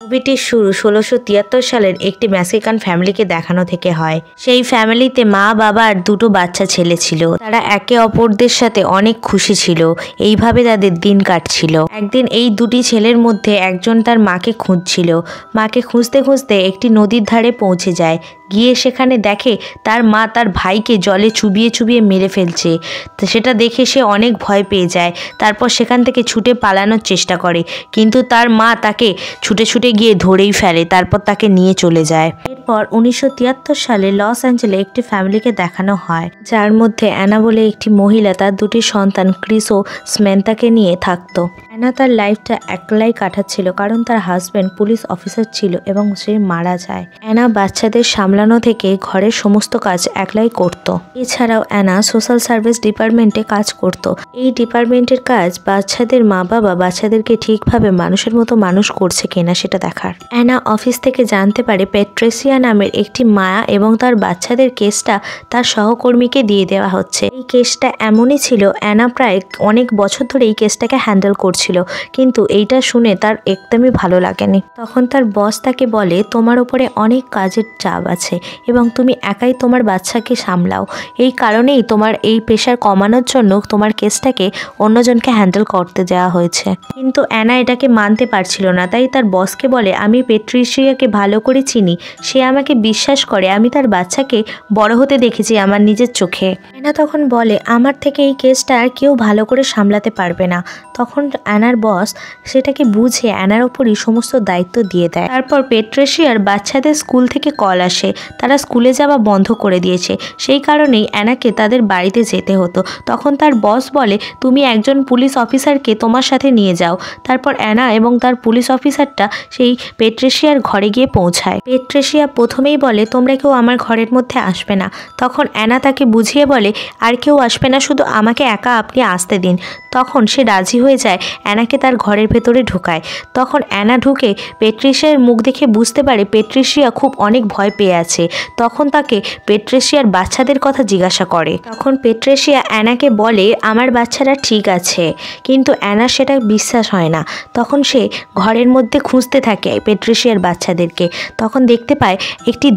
ছবিটির শুরু 1673 সালের একটি মেক্সিকান ফ্যামিলিকে দেখানো থেকে হয়। সেই ফ্যামিলিতে মা বাবা আর দুটো বাচ্চা ছেলে ছিল। তারা একে অপরদের সাথে অনেক খুশি ছিল। এইভাবে তাদের দিন কাটছিল। একদিন এই দুটি ছেলের মধ্যে একজন তার মাকে খুঁজছিল। মাকে খুঁজতে খুঁজতে একটি নদীর ধারে পৌঁছে যায়। গিয়ে সেখানে দেখে তার মা তার ভাইকে জলে চুবিয়ে চুবিয়ে মেরে ফেলছে। তো সেটা দেখে সে অনেক ভয় পেয়ে যায়। তারপর সেখান থেকে ছুটে পালানোর চেষ্টা করে, কিন্তু তার মা তাকে ছুটে ছুটে গিয়ে ধরেই ফেলে। তারপর তাকে নিয়ে চলে যায়। এরপর 1973 সালে লস অ্যাঞ্জেলে একটি ফ্যামিলিকে দেখানো হয়, যার মধ্যে অ্যানা বলে একটি মহিলা তার দুটি সন্তান ক্রিস ও স্মেন্তাকে নিয়ে থাকতো। অ্যানা তার লাইফটা একলাই কাটাচ্ছিল, কারণ তার হাজব্যান্ড পুলিশ অফিসার ছিল এবং সে মারা যায়। অ্যানা বাচ্চাদের সামলানো থেকে ঘরের সমস্ত কাজ একলাই করত। এছাড়াও অ্যানা সোশ্যাল সার্ভিস ডিপার্টমেন্টে কাজ করত। এই ডিপার্টমেন্টের কাজ বাচ্চাদের মা বাবা বাচ্চাদেরকে ঠিকভাবে মানুষের মতো মানুষ করছে কিনা সেটা দেখার। অ্যানা অফিস থেকে জানতে পারে পেট্রিসিয়া নামের একটি মায়া এবং তার বাচ্চাদের কেসটা তার সহকর্মীকে দিয়ে দেওয়া হচ্ছে। এই কেসটা এমনই ছিল, অ্যানা প্রায় অনেক বছর ধরে এই কেসটাকে হ্যান্ডেল করছিল, কিন্তু এইটা শুনে তার একদমই ভালো লাগেনি। তখন তার বস তাকে বলে, তোমার উপরে অনেক কাজের চাপ আছে এবং তুমি একাই তোমার বাচ্চাকে সামলাও। এই কারণেই তোমার এই প্রেশার কমানোর জন্য তোমার কেসটাকে অন্যজনকে হ্যান্ডেল করতে দেওয়া হয়েছে। কিন্তু অ্যানা এটাকে মানতে পারছিল না, তাই তার বসকে বলে, আমি পেট্রিসিয়াকে ভালো করে চিনি, সে আমাকে বিশ্বাস করে, আমি তার বাচ্চাকে বড় হতে দেখেছি আমার নিজের চোখে। অ্যানা তখন বলে, আমার থেকে এই কেসটা আর কেউ ভালো করে সামলাতে পারবে না। তখন অ্যানার বস সেটাকে বুঝে অ্যানার ওপরই সমস্ত দায়িত্ব দিয়ে দেয়। তারপর পেট্রিসিয়ার বাচ্চাদের স্কুল থেকে কল আসে, তারা স্কুলে যাওয়া বন্ধ করে দিয়েছে। সেই কারণেই অ্যানাকে তাদের বাড়িতে যেতে হতো। তখন তার বস বলে, তুমি একজন পুলিশ অফিসারকে তোমার সাথে নিয়ে যাও। তারপর অ্যানা এবং তার পুলিশ অফিসারটা সেই পেট্রিসিয়ার ঘরে গিয়ে পৌঁছায়। পেট্রিসিয়া প্রথমেই বলে, তোমরা কেউ আমার ঘরের মধ্যে আসবে না। তখন অ্যানা তাকে বুঝিয়ে বলে, আর কেউ আসবে না, শুধু আমাকে একা আপনি আসতে দিন। তখন সে রাজি হয়ে যায়, অ্যানাকে তার ঘরের ভেতরে ঢোকায়। তখন অ্যানা ঢুকে পেট্রিসিয়ার মুখ দেখে বুঝতে পারে পেট্রিসিয়া খুব অনেক ভয় পেয়ে আছে। তখন তাকে পেট্রিসিয়ার বাচ্চাদের কথা জিজ্ঞাসা করে। তখন পেট্রিসিয়া অ্যানাকে বলে, আমার বাচ্চারা ঠিক আছে, কিন্তু অ্যানা সেটা বিশ্বাস হয় না। তখন সে ঘরের মধ্যে খুঁজতে থাকে পেট্রিসিয়ার বাচ্চাদেরকে। তখন দেখতে পায় একটি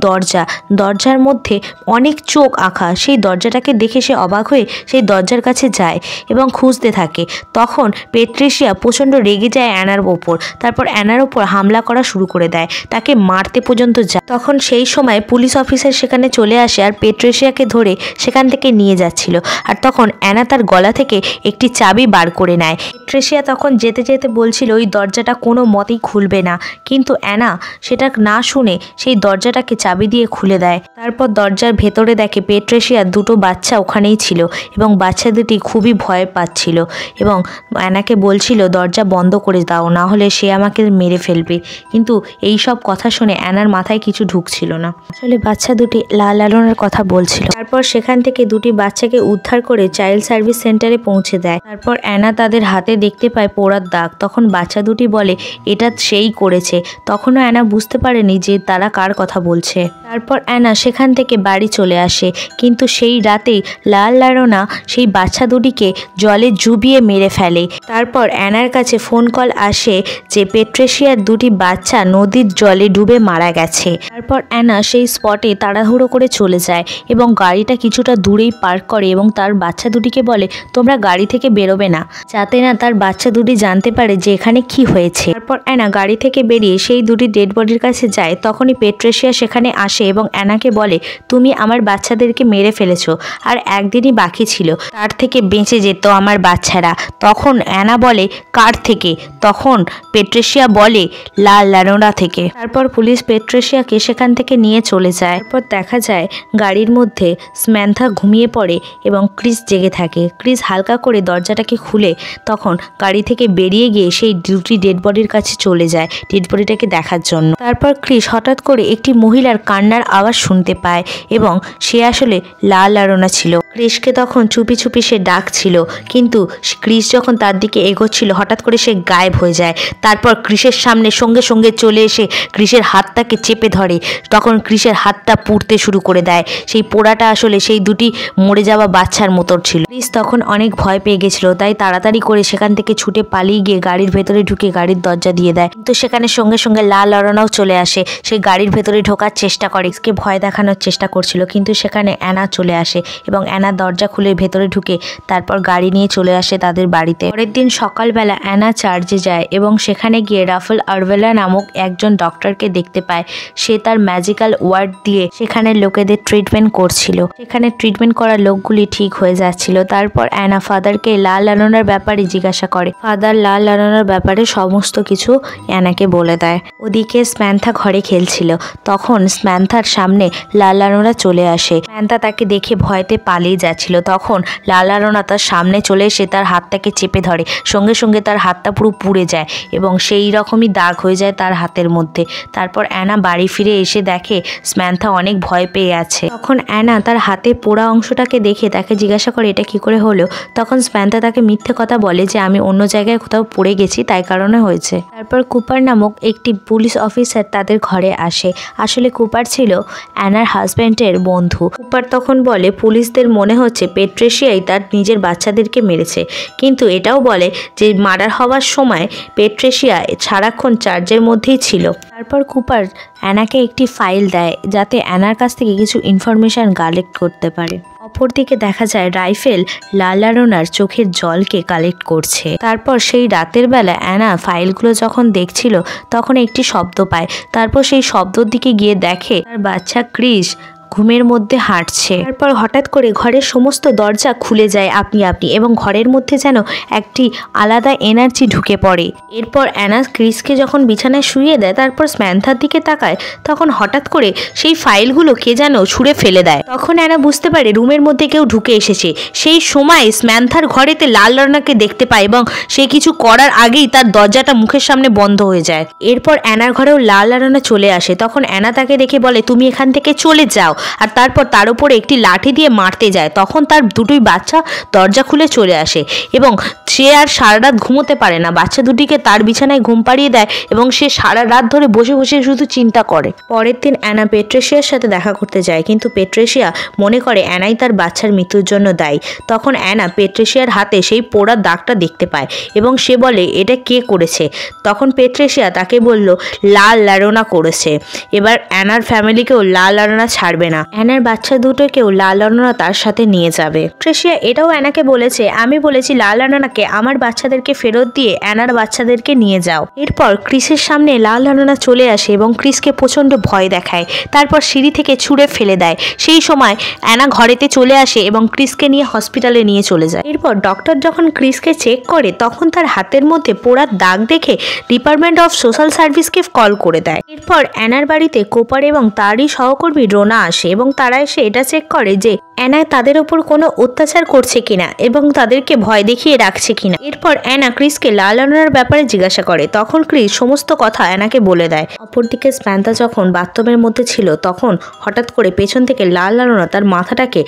দরজার মধ্যে অনেক চোখ আঁকা। সেই দরজাটাকে দেখে সে অবাক হয়ে সেই দরজার কাছে যায় এবং খুঁজতে থাকে। তখন পেট্রিসিয়া প্রচণ্ড রেগে যায় অ্যানার ওপর। তারপর অ্যানার ওপর হামলা করা শুরু করে দেয়, তাকে মারতে পর্যন্ত যায়। তখন সেই সময় পুলিশ অফিসার সেখানে চলে আসে আর পেট্রিসিয়াকে ধরে সেখান থেকে নিয়ে যাচ্ছিল। আর তখন অ্যানা তার গলা থেকে একটি চাবি বার করে নেয়। পেট্রিসিয়া তখন যেতে যেতে বলছিল ওই দরজাটা কোনো মতেই খুলবে না, কিন্তু অ্যানা সেটা না শুনে সেই দরজাটাকে চাবি দিয়ে খুলে দেয়। তারপর দরজার ভেতরে দেখে পেট্রিসিয়ার দুটো বাচ্চা ওখানেই ছিল এবং বাচ্চা দুটি খুবই ভয় পাচ্ছিল এবং অ্যানাকে বলছিল, দরজা বন্ধ করে দাও, না হলে সে আমাকে মেরে ফেলবে। কিন্তু এই সব কথা শুনে অ্যানার মাথায় কিছু ঢুকছিল না। আসলে বাচ্চা দুটি লালনের কথা বলছিল। তারপর সেখান থেকে দুটি বাচ্চাকে উদ্ধার করে চাইল্ড সার্ভিস সেন্টারে পৌঁছে দেয়। তারপর অ্যানা তাদের হাতে দেখতে পায় পোড়ার দাগ। তখন বাচ্চা দুটি বলে, এটা সেই করেছে। তখনও অ্যানা বুঝতে পারেনি যে তারা কার কথা বলছে। তারপর অ্যানা সেখান থেকে বাড়ি চলে আসে, কিন্তু সেই রাতেই লালনা সেই বাচ্চা দুটিকে জলে ডুবিয়ে মেরে ফেলে। তারপর অ্যানার কাছে ফোন কল আসে যে পেট্রিসিয়ার দুটি বাচ্চা নদীর জলে ডুবে মারা গেছে। তারপর অ্যানা সেই স্পটে তাড়াহুড়ো করে চলে যায় এবং গাড়িটা কিছুটা দূরেই পার্ক করে এবং তার বাচ্চা দুটিকে বলে, তোমরা গাড়ি থেকে বেরোবে না, যাতে না তার বাচ্চা দুটি জানতে পারে যে এখানে কি হয়েছে। তারপর অ্যানা গাড়ি থেকে বেরিয়ে সেই দুটি ডেড বডির কাছে যায়। তখনই পেট্রিসিয়া সেখানে আসে এবং অ্যানাকে বলে, তুমি আমার বাচ্চাদেরকে মেরে ফেলেছো, আর একদিনই বাকি ছিল, তার থেকে বেঁচে যেত আমার বাচ্চারা। তখন অ্যানা বলে, কার থেকে? তখন পেট্রিসিয়া বলে, লালনা থেকে। তারপর পুলিশ পেট্রিসিয়াকে সেখান থেকে নিয়ে চলে যায়। তারপর দেখা যায় গাড়ির মধ্যে স্ম্যান্থা ঘুমিয়ে পড়ে এবং ক্রিস জেগে থাকে। ক্রিস হালকা করে দরজাটাকে খুলে তখন গাড়ি থেকে বেরিয়ে গিয়ে সেই দুটি ডেড বডির কাছে চলে যায় ডেড বডিটাকে দেখার জন্য। তারপর ক্রিস হঠাৎ করে একটি মহিলার কান্নার আওয়াজ শুনতে পায় এবং সে আসলে লা লারোনা ছিল। ক্রিসকে তখন চুপি চুপি সে ডাকছিল, কিন্তু ক্রিস যখন তার দিকে এগোচ্ছিল হঠাৎ করে সে গায়েব হয়ে যায়। তারপর ক্রিসের সামনে সঙ্গে সঙ্গে চলে এসে ক্রিসের হাতটাকে চেপে ধরে। তখন ক্রিসের হাতটা পুড়তে শুরু করে দেয়। সেই পোড়াটা আসলে সেই দুটি মরে যাওয়া বাচ্চার মতো ছিল। ক্রিস তখন অনেক ভয় পেয়ে গেছিল, তাই তাড়াতাড়ি করে সেখান থেকে ছুটে পালিয়ে গিয়ে গাড়ির ভেতরে ঢুকে গাড়ির দরজা দিয়ে দেয়। কিন্তু সেখানে সঙ্গে সঙ্গে লা লারোনাও চলে আসে। সে গাড়ির ভেতরে ঢোকার চেষ্টা করে, ক্রিসকে ভয় দেখানোর চেষ্টা করছিল, কিন্তু সেখানে অ্যানা চলে আসে এবং অ্যানা দরজা খুলে ভেতরে ঢুকে তারপর গাড়ি নিয়ে চলে আসে তাদের বাড়িতে। পরের দিন সকালবেলা অ্যানা চার্চে যায় এবং সেখানে গিয়ে রাফেল আরভেলা নামক একজন ডক্টরকে দেখতে পায়। সে তার ম্যাজিক্যাল ওয়ার্ড দিয়ে সেখানে লোকেদের ট্রিটমেন্ট করছিল। সেখানে ট্রিটমেন্ট করা লোকগুলি ঠিক হয়ে যাচ্ছিল। তারপর অ্যানা ফাদারকে লা লারোনার ব্যাপারে জিজ্ঞাসা করে। ফাদার লা লারোনার ব্যাপারে সমস্ত কিছু অ্যানাকে বলে দেয়। ওদিকে স্ম্যান্থা ঘরে খেলছিল। তখন স্ম্যান্থার সামনে লা লারোনা চলে আসে। স্ম্যান্থা তাকে দেখে ভয়তে পালিয়ে যাচ্ছিল। তখন লা লারোনা তার সামনে চলে এসে তার হাতটাকে চেপে ধরে। সঙ্গে সঙ্গে তার হাতটা পুরো পুড়ে যায় এবং সেই রকমই দাগ হয়ে যায় তার হাতের মধ্যে। তারপর অ্যানা বাড়ি ফিরে এসে দেখে স্ম্যান্থা অনেক ভয় পেয়ে আছে। তখন অ্যানা তার হাতে পোড়া অংশটাকে দেখে তাকে জিজ্ঞাসা করে এটা কি করে হলো। তখন স্ম্যান্থা তাকে মিথ্যে কথা বলে যে আমি অন্য জায়গায় কোথাও পড়ে গেছি, তাই কারণে হয়েছে। তারপর কুপার নামক একটি পুলিশ অফিসার তাদের ঘরে আসে। আসলে কুপার ছিল অ্যানার হাজব্যান্ডের বন্ধু। কুপার তখন বলে পুলিশদের মনে হচ্ছে পেট্রেসিয়াই তার নিজের বাচ্চাদেরকে মেরেছে, কিন্তু এটাও বলে যে মার্ডার হওয়ার সময় পেট্রেসিয়া সারাক্ষণ চার্জের মধ্যেই ছিল। তারপর কুপার অ্যানাকে একটি ফাইল দেয় যাতে অ্যানার কাছ থেকে কিছু ইনফরমেশন কালেক্ট করতে পারে। অপরদিকে দেখা যায় রাইফেল লা লারোনার চোখের জলকে কালেক্ট করছে। তারপর সেই রাতের বেলা অ্যানা ফাইলগুলো যখন দেখছিল তখন একটি শব্দ পায়। তারপর সেই শব্দর দিকে গিয়ে দেখে তার বাচ্চা ক্রিস ঘুমের মধ্যে হাঁটছে। তারপর হঠাৎ করে ঘরের সমস্ত দরজা খুলে যায় আপনি আপনি এবং ঘরের মধ্যে যেন একটি আলাদা এনার্জি ঢুকে পড়ে। এরপর অ্যানা ক্রিসকে যখন বিছানায় শুইয়ে দেয় তারপর স্ম্যান্থার দিকে তাকায়, তখন হঠাৎ করে সেই ফাইলগুলো কে যেন ছুঁড়ে ফেলে দেয়। তখন অ্যানা বুঝতে পারে রুমের মধ্যে কেউ ঢুকে এসেছে। সেই সময় স্ম্যান্থার ঘরেতে লা লারোনাকে দেখতে পায় এবং সে কিছু করার আগেই তার দরজাটা মুখের সামনে বন্ধ হয়ে যায়। এরপর অ্যানার ঘরেও লা লারোনা চলে আসে। তখন অ্যানা তাকে দেখে বলে তুমি এখান থেকে চলে যাও, আর তারপর তার উপরে একটি লাঠি দিয়ে মারতে যায়। তখন তার দুটোই বাচ্চা দরজা খুলে চলে আসে এবং সে আর সারা রাত ঘুমোতে পারে না। বাচ্চা দুটিকে তার বিছানায় ঘুম পাড়িয়ে দেয় এবং সে সারা রাত ধরে বসে বসে শুধু চিন্তা করে। পরের দিন অ্যানা পেট্রেসিয়ার সাথে দেখা করতে যায়, কিন্তু পেট্রেসিয়া মনে করে অ্যানাই তার বাচ্চার মৃত্যুর জন্য দায়ী। তখন অ্যানা পেট্রেসিয়ার হাতে সেই পোড়া দাগটা দেখতে পায় এবং সে বলে এটা কে করেছে। তখন পেট্রেসিয়া তাকে বলল লা লারোনা করেছে। এবার অ্যানার ফ্যামিলিকেও লা লারোনা ছাড়বে না। অ্যানার বাচ্চা দুটোকেও লা লারোনা তার সাথে নিয়ে যাবে। পেট্রেসিয়া এটাও অ্যানাকে বলেছে আমি বলেছি লা লারোনাকে আমার বাচ্চাদেরকে ফেরত দিয়ে অ্যানার বাচ্চাদেরকে নিয়ে যাও। এরপর ক্রিসের সামনে লা লারোনা চলে আসে এবং ক্রিসকে প্রচণ্ড ভয় দেখায়। তারপর সিঁড়ি থেকে ছুঁড়ে ফেলে দেয়। সেই সময় অ্যানা ঘরেতে চলে আসে এবং ক্রিসকে নিয়ে হসপিটালে নিয়ে চলে যায়। এরপর ডক্টর যখন ক্রিসকে চেক করে তখন তার হাতের মধ্যে পোড়ার দাগ দেখে ডিপার্টমেন্ট অফ সোশ্যাল সার্ভিসকে কল করে দেয়। এরপর অ্যানার বাড়িতে কোপার এবং তারই সহকর্মী রোনা আসে এবং তারা এসে এটা চেক করে যে অ্যানা তাদের ওপর কোনো অত্যাচার করছে কিনা এবং তাদেরকে ভয় দেখিয়ে রাখছে কিনা। এরপর অ্যানা ক্রিসকে লা লারোনার ব্যাপারে জিজ্ঞাসা করে। তখন ক্রিস সমস্ত কথা অ্যানাকে বলে দেয়। অপরদিকে স্ম্যান্থা যখন বাথরুমের মধ্যে ছিল তখন হঠাৎ করে পেছন থেকে লা লারোনা তার মাথাটাকে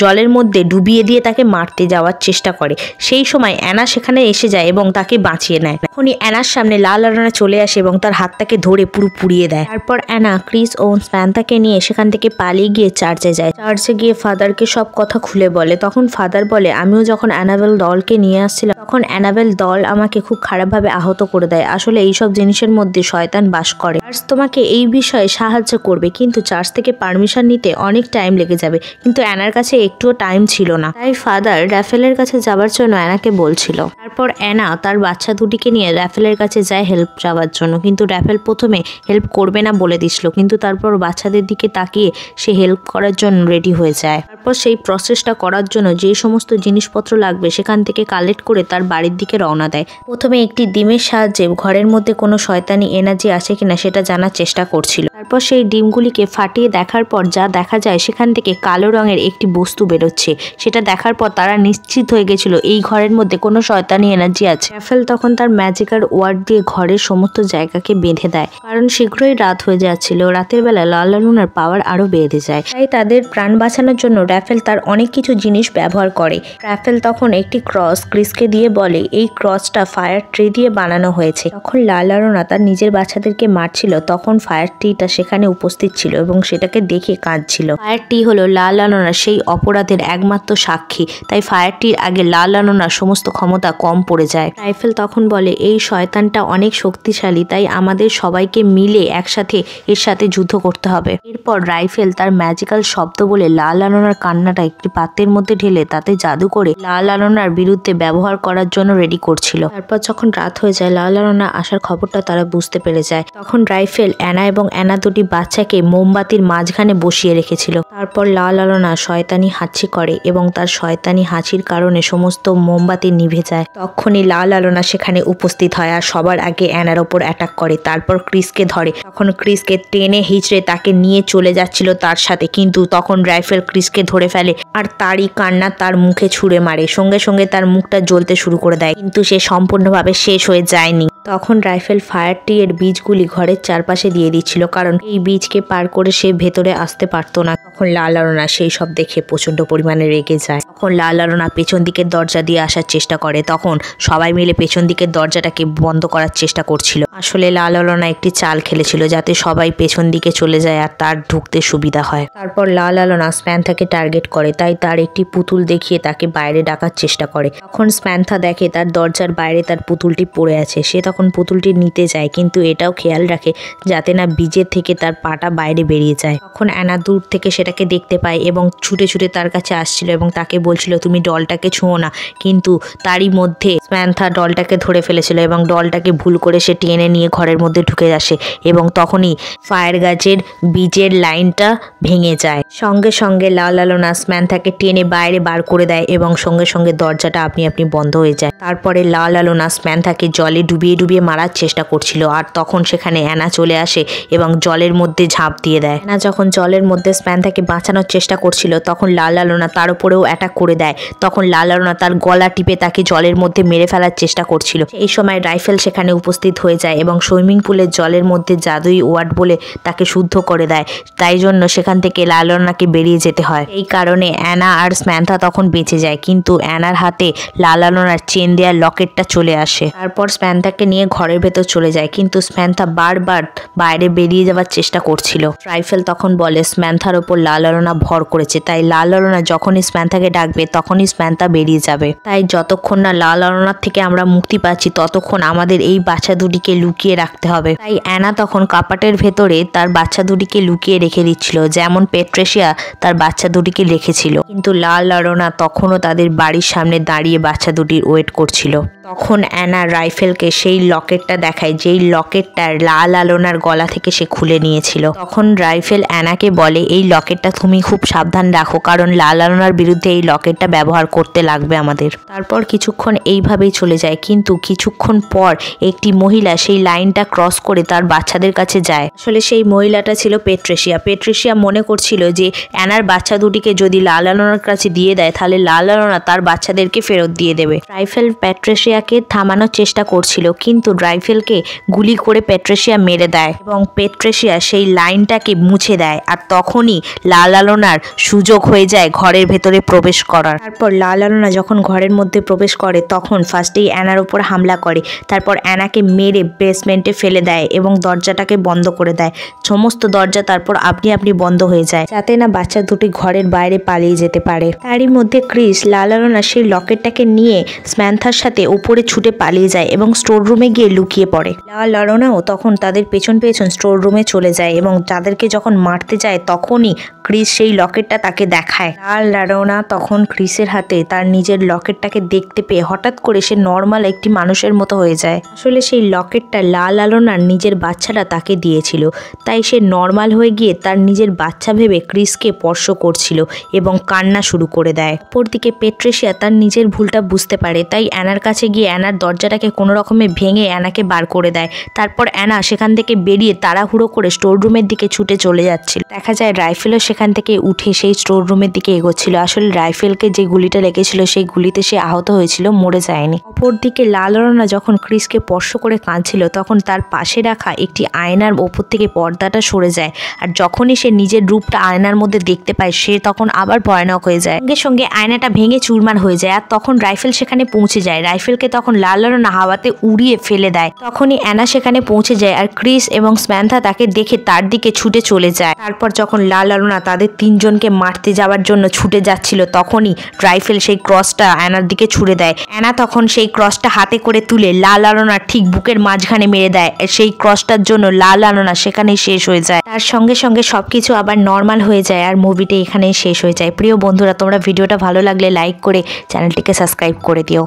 জলের মধ্যে ডুবিয়ে দিয়ে তাকে মারতে যাওয়ার চেষ্টা করে। সেই সময় অ্যানা সেখানে এসে যায় এবং তাকে বাঁচিয়ে নেয়। তখনই অ্যানার সামনে লা লারোনা চলে আসে এবং তার হাতটাকে ধরে পুরো পুড়িয়ে দেয়। তারপর অ্যানা ক্রিস ও স্ম্যান্থাকে নিয়ে সেখান থেকে পালিয়ে গিয়ে চার্চে যায়। চার্চে গিয়ে ফাদারকে সব কথা খুলে বলে। তখন ফাদার বলে আমিও যখন অ্যানাবেল দলকে নিয়ে আসছিলাম তখন অ্যানাবেল দল আমাকে খুব খারাপভাবে আহত করে দেয়। আসলে এইসব জিনিসের মধ্যে শয়তান বাস করে। চার্চ তোমাকে এই বিষয়ে সাহায্য করবে, কিন্তু চার্চ থেকে পারমিশন নিতে অনেক টাইম লেগে যাবে। কিন্তু অ্যানার কাছে একটুও টাইম ছিল না, তাই ফাদার রাফেলের কাছে যাবার জন্য অ্যানাকে বলছিল। তারপর অ্যানা তার বাচ্চা দুটিকে নিয়ে রাফেলের কাছে যায় হেল্প চাওয়ার জন্য, কিন্তু রাফেল প্রথমে হেল্প করবে না বলে দিছিল। কিন্তু তারপর বাচ্চাদের দিকে তাকিয়ে সে সে হেল্প করার জন্য রেডি হয়ে যায়। তারপর সেই প্রসেসটা করার জন্য যে সমস্ত জিনিসপত্র লাগবে সেখান থেকে কালেক্ট করে তার বাড়ির দিকে রওনা দেয়। প্রথমে একটি ডিমের সাহায্যে ঘরের মধ্যে কোনো শয়তানি এনার্জি আছে কিনা সেটা জানার চেষ্টা করছিল। তারপর সেই ডিমগুলিকে ফাটিয়ে দেখার পর যা দেখা যায় সেখান থেকে কালো রঙের একটি বস্তু বেরোচ্ছে। সেটা দেখার পর তারা নিশ্চিত হয়ে গেছিল এই ঘরের মধ্যে কোনো শয়তানি এনার্জি আছে। রাফেল তখন তার ম্যাজিক্যাল ওয়ার্ড দিয়ে ঘরের সমস্ত জায়গাকে বেঁধে দেয়, কারণ শীঘ্রই রাত হয়ে যাচ্ছিল। রাতের বেলা লালা লুনার পাওয়ার আরো বেড়ে যায়। তাই তাদের প্রাণ বাঁচানোর জন্য রাফেল তার অনেক কিছু জিনিস ব্যবহার করে। রাফেল তখন একটি ক্রস ক্রিসকে দিয়ে বলে এই ক্রসটা ফায়ার ট্রি দিয়ে বানানো হয়েছে। তখন লালা লুনা তার নিজের বাচ্চাদেরকে মারছিল, তখন ফায়ার ট্রিটা সেখানে উপস্থিত ছিল এবং সেটাকে দেখে কাঁদছিল। ফায়ার ট্রি হলো লালা লুনার সেই অপরাধের একমাত্র সাক্ষী, তাই ফায়ার ট্রির আগে লালা লুনার সমস্ত ক্ষমতা কম পড়ে যায়। রাইফেল তখন বলে এই শয়তানটা অনেক শক্তিশালী, তাই আমাদের সবাইকে মিলে একসাথে এর সাথে যুদ্ধ করতে হবে। এরপর রাইফেল তার ম্যাজিক্যাল শব্দ বলে লালা লুনার কান্নাটা একটি পাত্রের মধ্যে ঢেলে তাতে জাদু করে লালা লুনার বিরুদ্ধে ব্যবহার করার জন্য রেডি করছিল। তারপর যখন রাত হয়ে যায় লালা লুনা আসার খবরটা তারা বুঝতে পেরে যায়। তখন রাইফেল অ্যানা এবং অ্যানা দুটি বাচ্চাকে মোমবাতির মাঝখানে বসিয়ে রেখেছিল। তারপর লালা লুনা শয়তানি হাঁচি করে এবং তার শয়তানি হাঁচির কারণে সমস্ত মোমবাতি নিভে যায়। তখনই লালা লুনা সেখানে উপস্থিত হয় আর সবার আগে অ্যানার ওপর অ্যাটাক করে। তারপর ক্রিসকে ধরে, তখন ক্রিসকে টেনে হিচড়ে তাকে নিয়ে চলে যাচ্ছিল তার সাথে, কিন্তু তখন রাইফেল ক্রিসকে ধরে ফেলে আর তারই কান্না তার মুখে ছুঁড়ে মারে। সঙ্গে সঙ্গে তার মুখটা জ্বলতে শুরু করে দেয়, কিন্তু সে সম্পূর্ণভাবে শেষ হয়ে যায়নি। তখন রাইফেল ফায়ার ট্রি এর বীজগুলি ঘরের চারপাশে দিয়ে দিচ্ছিল, কারণ এই বীজকে পার করে সে ভেতরে আসতে পারতো না। তখন লালা লুনা সেই সব দেখে প্রচন্ড পরিমাণে রেগে যায়। তখন লালা লুনা পেছন দিকের দরজা দিয়ে আসার চেষ্টা করে। তখন সবাই মিলে পেছন দিকের দরজাটাকে বন্ধ করার চেষ্টা করছিল। আসলে লালা লুনা একটি চাল খেলেছিল যাতে সবাই পেছন দিকে চলে যায় আর তার ঢুকতে সুবিধা হয়। তারপর লালা লুনা স্প্যান্থাকে টার্গেট করে, তাই তার একটি পুতুল দেখিয়ে তাকে বাইরে ডাকার চেষ্টা করে। তখন স্প্যান্থা দেখে তার দরজার বাইরে তার পুতুলটি পড়ে আছে। সে তখন পুতুলটি নিতে যায়, কিন্তু এটাও খেয়াল রাখে যাতে না বীজের থেকে তার পাটা বাইরে বেরিয়ে যায়। তখন অ্যানা দূর থেকে সেটাকে দেখতে পায় এবং ছুটে ছুটে তার কাছে আসছিল এবং তাকে বলছিল তুমি ডলটাকে ছুঁয়ো না, কিন্তু তারই মধ্যে স্প্যান্থা ডলটাকে ধরে ফেলেছিল এবং ডলটাকে ভুল করে সে টেনে নিয়ে ঘরের মধ্যে ঢুকে আসে এবং তখনই ফায়ার গাছের বীজের লাইনটা ভেঙে যায়। সঙ্গে সঙ্গে লালা লুনা স্প্যান্থাকে টেনে বাইরে বার করে দেয় এবং সঙ্গে সঙ্গে দরজাটা আপনি আপনি বন্ধ হয়ে যায়। তারপরে লালা লুনা স্প্যান্থাকে জলে ডুবিয়ে ডুবিয়ে মারার চেষ্টা করছিল আর তখন সেখানে অ্যানা চলে আসে এবং জলের মধ্যে ঝাঁপ দিয়ে দেয়। অ্যানা যখন জলের মধ্যে স্প্যান্থাকে বাঁচানোর চেষ্টা করছিল তখন লালা লুনা তার উপরেও অ্যাটাক করে দেয়। তখন লালা লুনা তার গলা টিপে তাকে জলের মধ্যে মেরে ফেলার চেষ্টা করছিল। এই সময় রাইফেল সেখানে উপস্থিত হয়ে যায় এবং সুইমিং পুলের জলের মধ্যে জাদুই ওয়ার্ড বলে তাকে শুদ্ধ করে দেয়। তাই জন্য সেখান থেকে লালা লুনাকে বেরিয়ে যেতে হয়। এই কারণে অ্যানা আর স্প্যান্থা তখন বেঁচে যায়, কিন্তু অ্যানার হাতে লালা লুনার চেন দেওয়ার লকেটটা চলে আসে। তারপর স্প্যান্থাকে নিয়ে ঘরের ভেতর চলে যায়, কিন্তু স্প্যান্থা বারবার বাইরে বেরিয়ে যাওয়ার চেষ্টা করছিল। রাইফেল তখন বলে স্প্যান্থার ওপর লালা লুনা ভর করেছে, তাই লালা লুনা যখনই স্প্যান্থাকে ডাকবে তখনই স্প্যান্থা বেরিয়ে যাবে। তাই যতক্ষণ না লালা লুনার থেকে আমরা মুক্তি পাচ্ছি ততক্ষণ আমাদের এই বাচ্চা দুটিকে লুকিয়ে রাখতে হবে। তাই অ্যানা তখন কাপাটের ভেতরে তার বাচ্চা দুটিকে লুকিয়ে রেখে দিচ্ছিল, যেমন পেট্রেসিয়া তার বাচ্চা দুটিকে রেখেছিল। কিন্তু লালা লুনা তখনও তাদের বাড়ির সামনে দাঁড়িয়ে বাচ্চা দুটির ওয়েট করছিল। তখন অ্যানা রাইফেলকে সেই লকেটটা দেখায়, যেই লকেটটা লালা লুনার গলা থেকে সে খুলে নিয়েছিল। তখন রাইফেল অ্যানাকে বলে এই লকেটটা তুমি খুব সাবধান রাখো, কারণ লালা লুনার বিরুদ্ধে এই লকেটটা ব্যবহার করতে লাগবে আমাদের। তারপর কিছুক্ষণ এইভাবেই চলে যায়, কিন্তু কিছুক্ষণ পর একটি মহিলা সেই লাইনটা ক্রস করে তার বাচ্চাদের কাছে যায়। আসলে সেই মহিলাটা ছিল পেট্রেসিয়া। পেট্রেসিয়া মনে করছিল যে অ্যানার বাচ্চা দুটিকে যদি লালা লুনার কাছে দিয়ে দেয় তাহলে লালা লুনা তার বাচ্চাদেরকে ফেরত দিয়ে দেবে। রাইফেল পেট্রেসিয়াকে থামানোর চেষ্টা করছিল, কিন্তু রাইফেলকে গুলি করে পেট্রেসিয়া মেরে দেয় এবং পেট্রেসিয়া সেই লাইনটাকে মুছে দেয়। আর তখনই লালা লুনার সুযোগ হয়ে যায় ঘরের ভেতরে প্রবেশ করার। তারপর লালা লুনা যখন ঘরের মধ্যে প্রবেশ করে তখন ফার্স্টেই অ্যানার উপর হামলা করে, তারপর অ্যানাকে মেরে বেসমেন্টে ফেলে দেয় এবং দরজাটাকে বন্ধ করে দেয়। সমস্ত দরজা তারপর আপনি আপনি বন্ধ হয়ে যায়, যাতে না বাচ্চা দুটি ঘরের বাইরে পালিয়ে যেতে পারে। তারই মধ্যে ক্রিস লালা লুনা সেই লকেটটাকে নিয়ে স্প্যান্থার সাথে উপরে ছুটে পালিয়ে যায় এবং স্টোর রুমে গিয়ে লুকিয়ে পড়ে। লালা লুনাও তখন তাদের পেছন পেছন স্টোর রুমে চলে যায় এবং তাদেরকে যখন মারতে যায় তখনই ক্রিস সেই লকেটটা তাকে দেখায়। লাল লালনা তখন ক্রিসের হাতে তার নিজের লকেটটাকে দেখতে পেয়ে হঠাৎ করে সে নর্মাল একটি মানুষের মতো হয়ে যায়। আসলে সেই লকেটটা লাল লালনার নিজের বাচ্চাটা তাকে দিয়েছিল, তাই সে নর্মাল হয়ে গিয়ে তার নিজের বাচ্চা ভেবে ক্রিসকে স্পর্শ করছিল এবং কান্না শুরু করে দেয়। অপরদিকে পেট্রিশিয়া তার নিজের ভুলটা বুঝতে পারে, তাই অ্যানার কাছে গিয়ে অ্যানার দরজাটাকে কোনো রকমে ভেঙে অ্যানাকে বার করে দেয়। তারপর অ্যানা সেখান থেকে বেরিয়ে তাড়াহুড়ো করে স্টোর রুমের দিকে ছুটে চলে যাচ্ছিল। দেখা যায় রাইফেলও সেখান থেকে উঠে সেই স্টোর রুমের দিকে এগোচ্ছিল। আসলে রাইফেলকে যে গুলিটা লেগেছিল সেই গুলিতে সে আহত হয়েছিল, মরে যায়নি। অপরদিকে লাল লালনা যখন ক্রিসকে স্পর্শ করে কাঁদছিল তখন তার পাশে রাখা একটি আয়নার ওপর থেকে পর্দাটা সরে যায়, আর যখনই সে নিজের রূপটা আয়নার মধ্যে দেখতে পায় সে তখন আবার ভয়ানক হয়ে যায়। সঙ্গে সঙ্গে আয়নাটা ভেঙে চুরমার হয়ে যায়, আর তখন রাইফেল সেখানে পৌঁছে যায়। রাইফেলকে তখন লাল লালনা হাওয়াতে উড়িয়ে ফেলে দেয়। তখনই অ্যানা সেখানে পৌঁছে যায়, আর ক্রিস এবং স্যামান্থা তাকে দেখে তার দিকে ছুটে চলে যায়। তারপর যখন লাল লালনা তাদের তিনজনকে মারতে যাওয়ার জন্য ছুটে যাচ্ছিল তখনই রাইফেল সেই ক্রসটা অ্যানার দিকে ছুড়ে দেয়। অ্যানা তখন সেই ক্রসটা হাতে করে তুলে লাল লালনার ঠিক বুকের মাঝখানে মেরে দেয়। সেই ক্রসটার জন্য লাল লালনা সেখানেই শেষ হয়ে যায়। তার সঙ্গে সঙ্গে সবকিছু আবার নর্মাল হয়ে যায়, আর মুভিটা এখানেই শেষ হয়ে যায়। প্রিয় বন্ধুরা, তোমরা ভিডিওটা ভালো লাগলে লাইক করে চ্যানেলটিকে সাবস্ক্রাইব করে দিও।